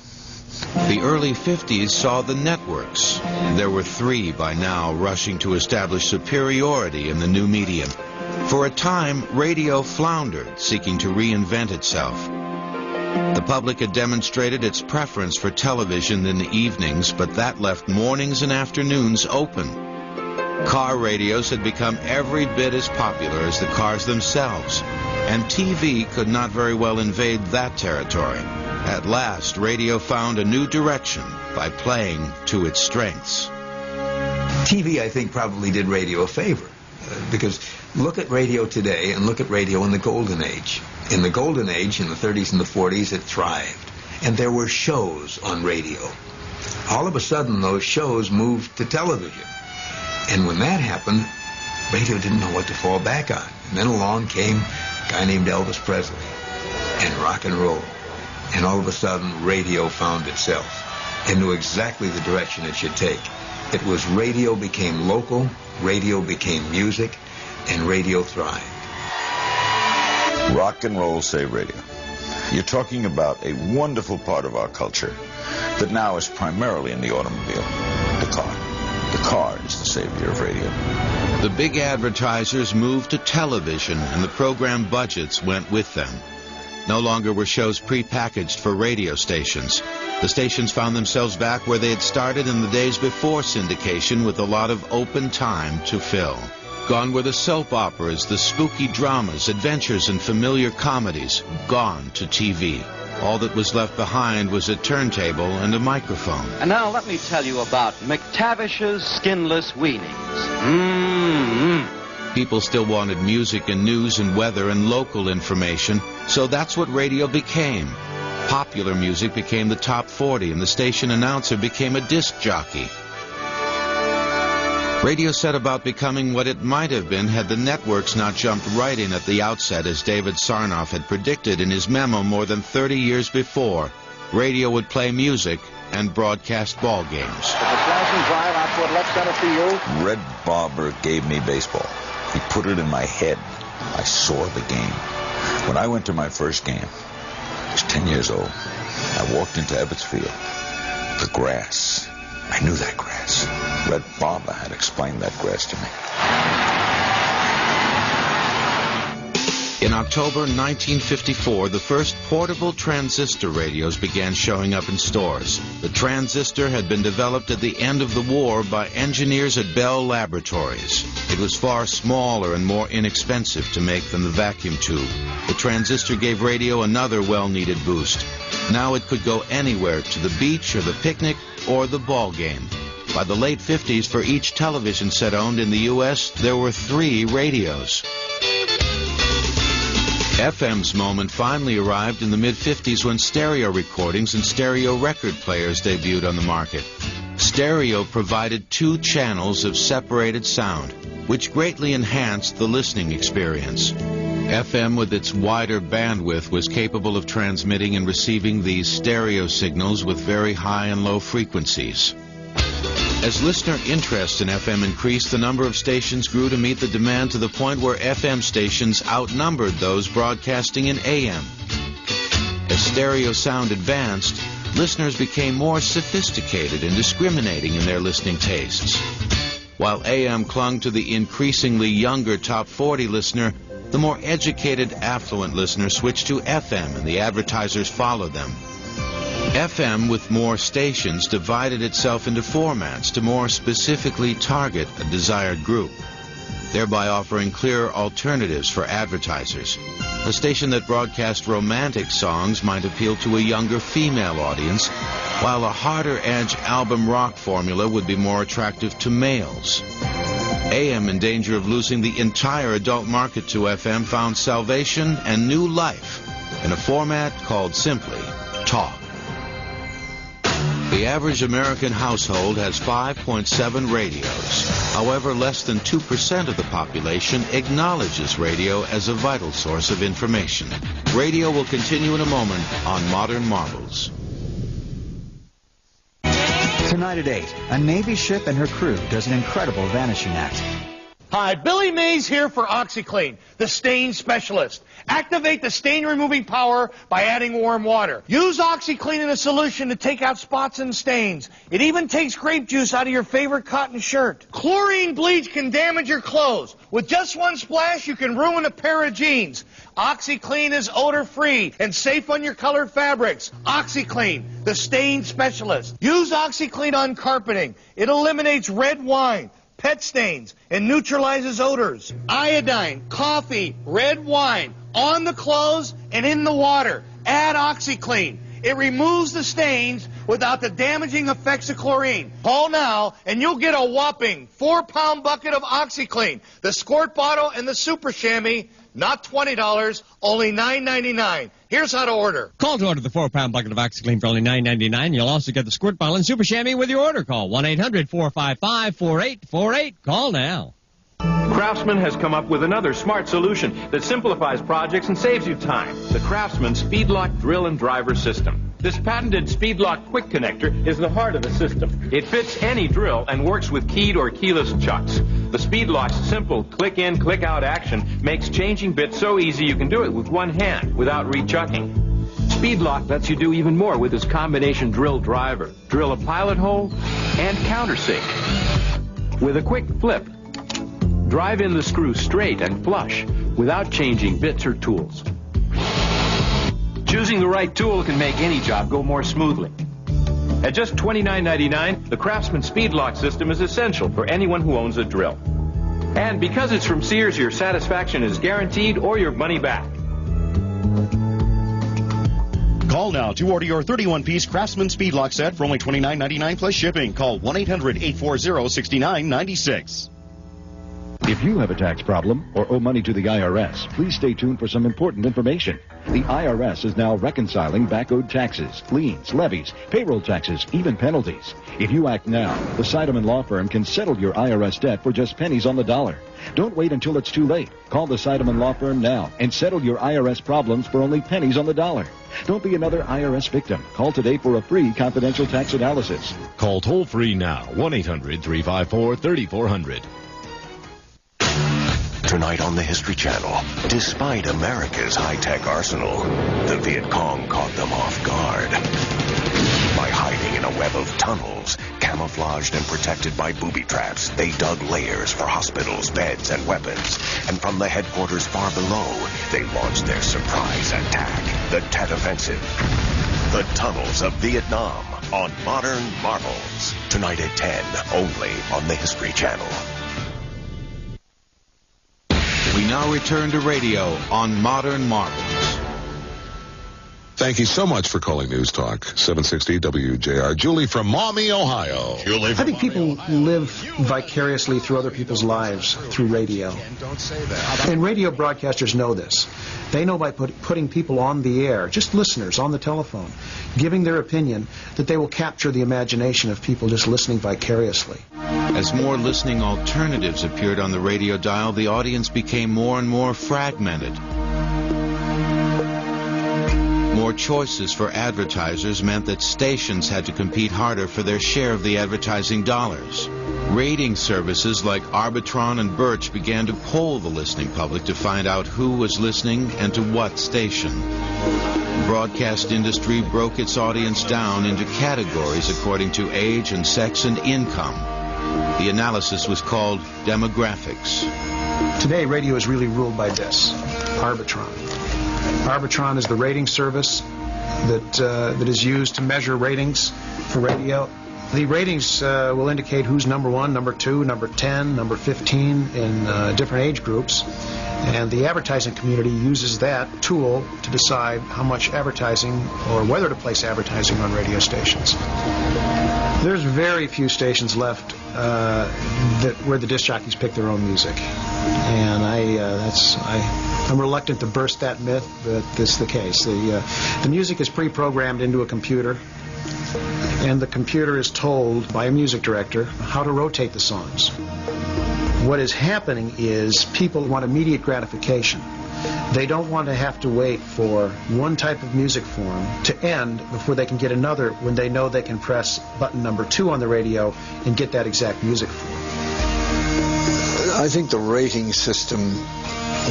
The early 50s saw the networks. There were 3 by now rushing to establish superiority in the new medium. For a time, radio floundered, seeking to reinvent itself. The public had demonstrated its preference for television in the evenings, but that left mornings and afternoons open. Car radios had become every bit as popular as the cars themselves, and TV could not very well invade that territory. At last, radio found a new direction by playing to its strengths. TV, I think, probably did radio a favor, because look at radio today and look at radio in the Golden Age. In the Golden Age, in the 30s and the 40s, it thrived, and there were shows on radio. All of a sudden, those shows moved to television. And when that happened, radio didn't know what to fall back on. And then along came a guy named Elvis Presley and rock and roll. And all of a sudden, radio found itself and knew exactly the direction it should take. It was radio became local, radio became music, and radio thrived. Rock and roll saved radio. You're talking about a wonderful part of our culture that now is primarily in the automobile, the car. The car is the savior of radio. The big advertisers moved to television, and the program budgets went with them. No longer were shows prepackaged for radio stations. The stations found themselves back where they had started in the days before syndication, with a lot of open time to fill. Gone were the soap operas, the spooky dramas, adventures, and familiar comedies. Gone to TV. All that was left behind was a turntable and a microphone. And now let me tell you about McTavish's Skinless Weenies. People still wanted music and news and weather and local information, so that's what radio became. Popular music became the top 40, and the station announcer became a disc jockey. Radio set about becoming what it might have been had the networks not jumped right in at the outset, as David Sarnoff had predicted in his memo more than 30 years before. Radio would play music and broadcast ball games. Drive out toward left center field. Red Barber gave me baseball. He put it in my head. I saw the game. When I went to my first game, I was 10 years old. I walked into Ebbets Field. The grass. I knew that grass. Red Barber had explained that grass to me. In October 1954, the first portable transistor radios began showing up in stores. The transistor had been developed at the end of the war by engineers at Bell Laboratories. It was far smaller and more inexpensive to make than the vacuum tube. The transistor gave radio another well-needed boost. Now it could go anywhere, to the beach or the picnic or the ball game. By the late 50s, for each television set owned in the U.S., there were 3 radios. FM's moment finally arrived in the mid-50s when stereo recordings and stereo record players debuted on the market. Stereo provided 2 channels of separated sound, which greatly enhanced the listening experience. FM, with its wider bandwidth, was capable of transmitting and receiving these stereo signals with very high and low frequencies. As listener interest in FM increased, the number of stations grew to meet the demand, to the point where FM stations outnumbered those broadcasting in AM. As stereo sound advanced, listeners became more sophisticated and discriminating in their listening tastes. While AM clung to the increasingly younger top 40 listener, the more educated, affluent listener switched to FM, and the advertisers followed them. FM, with more stations, divided itself into formats to more specifically target a desired group, thereby offering clearer alternatives for advertisers. A station that broadcast romantic songs might appeal to a younger female audience, while a harder-edge album rock formula would be more attractive to males. AM, in danger of losing the entire adult market to FM, found salvation and new life in a format called simply talk. The average American household has 5.7 radios. However, less than 2% of the population acknowledges radio as a vital source of information. Radio will continue in a moment on Modern Marvels. Tonight at 8, a Navy ship and her crew does an incredible vanishing act. Hi, Billy Mays here for OxyClean, the stain specialist. Activate the stain-removing power by adding warm water. Use OxyClean in a solution to take out spots and stains. It even takes grape juice out of your favorite cotton shirt. Chlorine bleach can damage your clothes. With just one splash, you can ruin a pair of jeans. OxyClean is odor-free and safe on your colored fabrics. OxyClean, the stain specialist. Use OxyClean on carpeting. It eliminates red wine, pet stains, and neutralizes odors. Iodine, coffee, red wine, on the clothes and in the water. Add OxyClean. It removes the stains without the damaging effects of chlorine. Call now and you'll get a whopping 4-pound bucket of OxyClean, the squirt bottle and the super chamois, not $20, only $9.99. Here's how to order. Call to order the 4-pound bucket of OxyClean for only $9.99. You'll also get the squirt bottle and super chamois with your order. Call 1-800-455-4848. Call now. Craftsman has come up with another smart solution that simplifies projects and saves you time. The Craftsman Speedlock Drill and Driver System. This patented Speedlock quick connector is the heart of the system. It fits any drill and works with keyed or keyless chucks. The Speedlock's simple click-in, click-out action makes changing bits so easy you can do it with one hand without re-chucking. Speedlock lets you do even more with its combination drill driver. Drill a pilot hole and countersink. With a quick flip, drive in the screw straight and flush without changing bits or tools. Choosing the right tool can make any job go more smoothly. At just $29.99, the Craftsman Speedlock system is essential for anyone who owns a drill. And because it's from Sears, your satisfaction is guaranteed or your money back. Call now to order your 31-piece Craftsman Speedlock set for only $29.99 plus shipping. Call 1-800-840-6996. If you have a tax problem or owe money to the IRS, please stay tuned for some important information. The IRS is now reconciling back-owed taxes, liens, levies, payroll taxes, even penalties. If you act now, the Seidemann Law Firm can settle your IRS debt for just pennies on the dollar. Don't wait until it's too late. Call the Seidemann Law Firm now and settle your IRS problems for only pennies on the dollar. Don't be another IRS victim. Call today for a free confidential tax analysis. Call toll-free now, 1-800-354-3400. Tonight on the History Channel, despite America's high-tech arsenal, the Viet Cong caught them off guard. By hiding in a web of tunnels, camouflaged and protected by booby traps, they dug layers for hospitals, beds, and weapons. And from the headquarters far below, they launched their surprise attack, the Tet Offensive. The Tunnels of Vietnam on Modern Marvels. Tonight at 10, only on the History Channel. We now return to radio on Modern Marvels. Thank you so much for calling News Talk 760 WJR. Julie from Maumee, Ohio. I think people live vicariously through other people's lives through radio. And radio broadcasters know this. They know by putting people on the air, just listeners on the telephone, giving their opinion, that they will capture the imagination of people just listening vicariously. As more listening alternatives appeared on the radio dial, the audience became more and more fragmented. More choices for advertisers meant that stations had to compete harder for their share of the advertising dollars. Rating services like Arbitron and Birch began to poll the listening public to find out who was listening and to what station. The broadcast industry broke its audience down into categories according to age and sex and income. The analysis was called demographics. Today, radio is really ruled by this, Arbitron. Arbitron is the rating service that is used to measure ratings for radio. The ratings will indicate who's number 1, number 2, number 10, number 15 in different age groups. And the advertising community uses that tool to decide how much advertising or whether to place advertising on radio stations. There's very few stations left where the disc jockeys pick their own music. And I'm reluctant to burst that myth, but this is the case. The music is pre-programmed into a computer, and the computer is told by a music director how to rotate the songs. What is happening is people want immediate gratification. They don't want to have to wait for one type of music form to end before they can get another when they know they can press button number 2 on the radio and get that exact music form. I think the rating system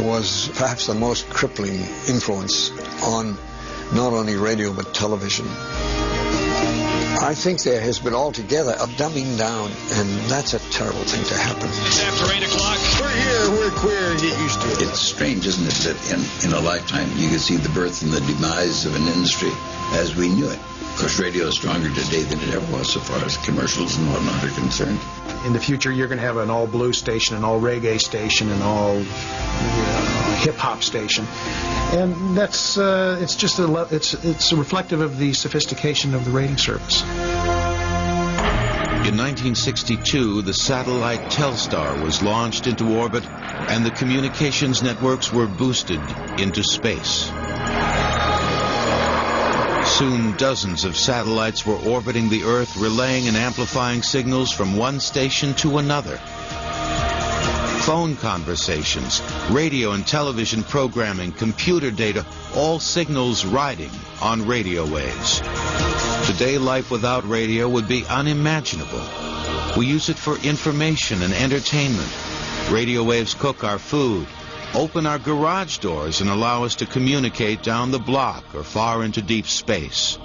was perhaps the most crippling influence on not only radio but television. I think there has been altogether a dumbing down, and that's a terrible thing to happen. It's after 8 o'clock. We're here, we're queer, get used to it. It's strange, isn't it, that in a lifetime you can see the birth and the demise of an industry as we knew it. Of course, radio is stronger today than it ever was so far as commercials and whatnot are concerned. In the future, you're going to have an all-blues station, an all-reggae station, an all-hip-hop station. And that's it's reflective of the sophistication of the rating service. In 1962, the satellite Telstar was launched into orbit, and the communications networks were boosted into space. Soon, dozens of satellites were orbiting the Earth, relaying and amplifying signals from one station to another. Phone conversations, radio and television programming, computer data, all signals riding on radio waves. Today, life without radio would be unimaginable. We use it for information and entertainment. Radio waves cook our food, open our garage doors, and allow us to communicate down the block or far into deep space.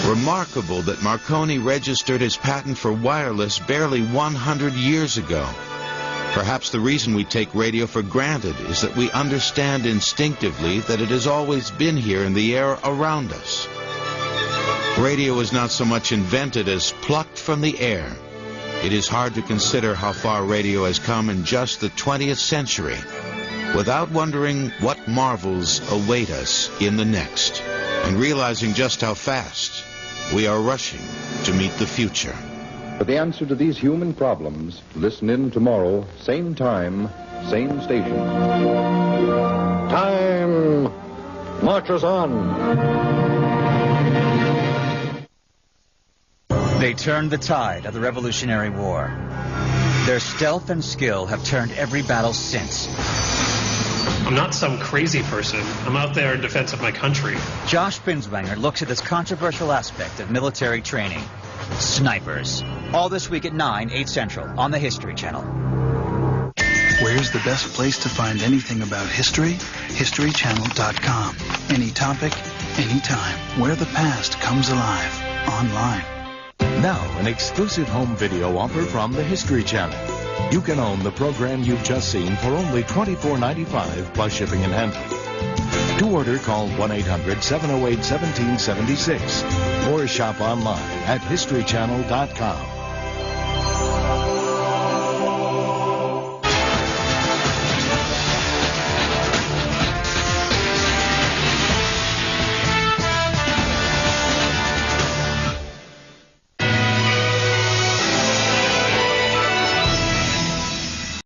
Remarkable that Marconi registered his patent for wireless barely 100 years ago. Perhaps the reason we take radio for granted is that we understand instinctively that it has always been here in the air around us. Radio is not so much invented as plucked from the air. It is hard to consider how far radio has come in just the 20th century without wondering what marvels await us in the next, and realizing just how fast we are rushing to meet the future. For the answer to these human problems, listen in tomorrow, same time, same station. Time marches on. They turned the tide of the Revolutionary War. Their stealth and skill have turned every battle since. I'm not some crazy person. I'm out there in defense of my country. Josh Binswanger looks at this controversial aspect of military training. Snipers. All this week at 9, 8 Central on the History Channel. Where's the best place to find anything about history? HistoryChannel.com. Any topic, anytime. Where the past comes alive. Online. Now, an exclusive home video offer from the History Channel. You can own the program you've just seen for only $24.95 plus shipping and handling. To order, call 1-800-708-1776 or shop online at HistoryChannel.com.